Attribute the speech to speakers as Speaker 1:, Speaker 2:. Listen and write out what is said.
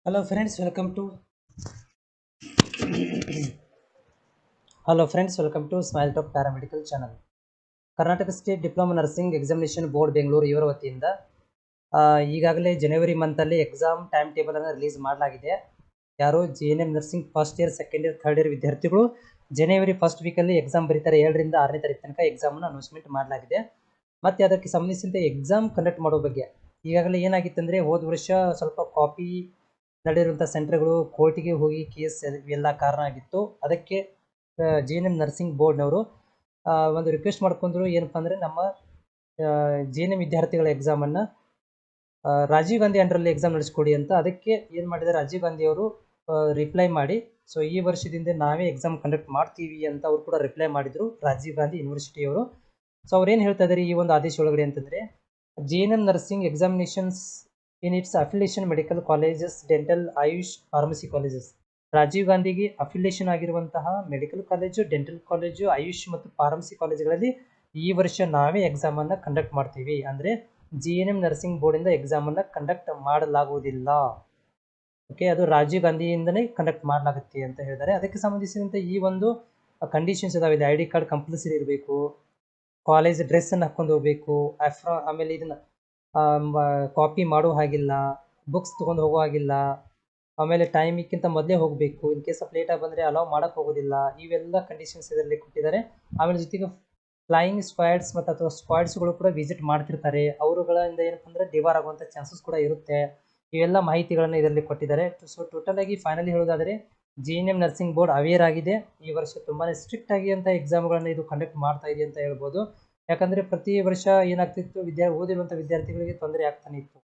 Speaker 1: Hello friends, welcome to Hello friends, welcome to Smile Top Paramedical channel. Karnataka state diploma nursing examination board Bengaluru ಇವರ ವತಿಯಿಂದ ಈಗಾಗಲೇ ಜನವರಿ ಮಂತಲ್ಲಿ exam time table ಅನ್ನು release ಮಾಡಲಾಗಿದೆ. ಯಾರು JNM nursing first year, second year, third year ವಿದ್ಯಾರ್ಥಿಗಳು ಜನವರಿ first ವೀಕಲ್ಲಿ exam ಬರೀತಾರೆ. 7 ರಿಂದ 6ನೇ ತಾರೀಕು ತನಕ ಎಕ್ಸಾಮನ್ನು ಅನೌನ್ಸ್ಮೆಂಟ್ ಮಾಡಲಾಗಿದೆ. ಮತ್ತು ಅದಕ್ಕೆ ಸಂಬಂಧಿಸಿದಂತೆ ಎಕ್ಸಾಮ್ ಕಂಡಕ್ಟ್ ಮಾಡೋ ಬಗ್ಗೆ ಈಗಾಗಲೇ ಏನಾಗಿತ್ತಂದರೆ, ಹೋದ ವರ್ಷ ಸ್ವಲ್ಪ ಕಾಪಿ ನಡೆದಿರುವಂಥ ಸೆಂಟರ್ಗಳು ಕೋರ್ಟಿಗೆ ಹೋಗಿ ಕೇಸ್ ಎಲ್ಲ ಕಾರಣ ಆಗಿತ್ತು. ಅದಕ್ಕೆ JNM ನರ್ಸಿಂಗ್ ಬೋರ್ಡ್ನವರು ಒಂದು ರಿಕ್ವೆಸ್ಟ್ ಮಾಡ್ಕೊಂಡ್ರು. ಏನಪ್ಪ ಅಂದರೆ, ನಮ್ಮ JNM ವಿದ್ಯಾರ್ಥಿಗಳ ಎಕ್ಸಾಮನ್ನು ರಾಜೀವ್ ಗಾಂಧಿ ಅಂಡರಲ್ಲಿ ಎಕ್ಸಾಮ್ ನಡೆಸ್ಕೊಡಿ ಅಂತ. ಅದಕ್ಕೆ ಏನು ಮಾಡಿದ್ದಾರೆ, ರಾಜೀವ್ ಗಾಂಧಿ ಅವರು ರಿಪ್ಲೈ ಮಾಡಿ, ಸೊ ಈ ವರ್ಷದಿಂದ ನಾವೇ ಎಕ್ಸಾಮ್ ಕಂಡಕ್ಟ್ ಮಾಡ್ತೀವಿ ಅಂತ ಅವರು ಕೂಡ ರಿಪ್ಲೈ ಮಾಡಿದರು, ರಾಜೀವ್ ಗಾಂಧಿ ಯೂನಿವರ್ಸಿಟಿಯವರು. ಸೊ ಅವ್ರು ಏನು ಹೇಳ್ತಾ ಇದ್ದಾರೆ ಈ ಒಂದು ಆದೇಶ ಒಳಗಡೆ ಅಂತಂದರೆ, JNM nursing examinations in its affiliation medical colleges, dental, AYUSH, pharmacy colleges. Rajiv ಗಾಂಧಿಗೆ ಅಫಿಲಿಯೇಷನ್ ಆಗಿರುವಂತಹ medical college, dental college, AYUSH ಮತ್ತು ಫಾರ್ಮಸಿ ಕಾಲೇಜುಗಳಲ್ಲಿ ಈ ವರ್ಷ ನಾವೇ ಎಕ್ಸಾಮನ್ನು ಕಂಡಕ್ಟ್ ಮಾಡ್ತೀವಿ. ಅಂದರೆ JNM ನರ್ಸಿಂಗ್ ಬೋರ್ಡಿಂದ ಎಕ್ಸಾಮನ್ನು ಕಂಡಕ್ಟ್ ಮಾಡಲಾಗುವುದಿಲ್ಲ. ಓಕೆ, ಅದು ರಾಜೀವ್ ಗಾಂಧಿಯಿಂದನೇ ಕಂಡಕ್ಟ್ ಮಾಡಲಾಗುತ್ತೆ ಅಂತ ಹೇಳಿದ್ದಾರೆ. ಅದಕ್ಕೆ ಸಂಬಂಧಿಸಿದಂತೆ ಈ ಒಂದು ಕಂಡೀಷನ್ಸ್ ಇದಾವೆ. ID ಕಾರ್ಡ್ ಕಂಪಲ್ಸರಿ ಇರಬೇಕು, ಕಾಲೇಜ್ ಡ್ರೆಸ್ಸನ್ನು ಹಾಕ್ಕೊಂಡು ಹೋಗಬೇಕು, ಆಮೇಲೆ ಇದನ್ನು ಕಾಪಿ ಮಾಡೋ ಹಾಗಿಲ್ಲ, ಬುಕ್ಸ್ ತೊಗೊಂಡು ಹೋಗೋ ಹಾಗಿಲ್ಲ, ಆಮೇಲೆ ಟೈಮಿಗಿಂತ ಮೊದಲೇ ಹೋಗಬೇಕು, ಇನ್ ಕೇಸ್ ಆಫ್ ಲೇಟಾಗಿ ಬಂದರೆ ಅಲೌ ಮಾಡೋಕ್ಕೆ ಹೋಗೋದಿಲ್ಲ. ಇವೆಲ್ಲ ಕಂಡೀಷನ್ಸ್ ಇದರಲ್ಲಿ ಕೊಟ್ಟಿದ್ದಾರೆ. ಆಮೇಲೆ ಜೊತೆಗೆ ಫ್ಲೈಯಿಂಗ್ ಸ್ಕ್ವಾಡ್ಸ್ ಮತ್ತು ಅಥವಾ ಸ್ಕ್ವಾಡ್ಸ್ಗಳು ಕೂಡ ವಿಸಿಟ್ ಮಾಡ್ತಿರ್ತಾರೆ. ಅವರುಗಳಿಂದ ಏನಪ್ಪ ಅಂದರೆ ಡಿವಾರ್ ಆಗುವಂಥ ಚಾನ್ಸಸ್ ಕೂಡ ಇರುತ್ತೆ. ಇವೆಲ್ಲ ಮಾಹಿತಿಗಳನ್ನು ಇದರಲ್ಲಿ ಕೊಟ್ಟಿದ್ದಾರೆ. ಸೊ ಟೋಟಲಾಗಿ ಫೈನಲಿ ಹೇಳೋದಾದರೆ, JNM ನರ್ಸಿಂಗ್ ಬೋರ್ಡ್ ಅವೇರ್ ಆಗಿದೆ. ಈ ವರ್ಷ ತುಂಬಾ ಸ್ಟ್ರಿಕ್ಟ್ ಆಗಿ ಅಂತ ಎಕ್ಸಾಮ್ಗಳನ್ನು ಇದು ಕಂಡಕ್ಟ್ ಮಾಡ್ತಾ ಇದೆ ಅಂತ ಹೇಳ್ಬೋದು. ಯಾಕಂದರೆ ಪ್ರತಿ ವರ್ಷ ಏನಾಗ್ತಿತ್ತು, ಓದಿರುವಂಥ ವಿದ್ಯಾರ್ಥಿಗಳಿಗೆ ತೊಂದರೆ ಆಗ್ತಾನೆ ಇತ್ತು.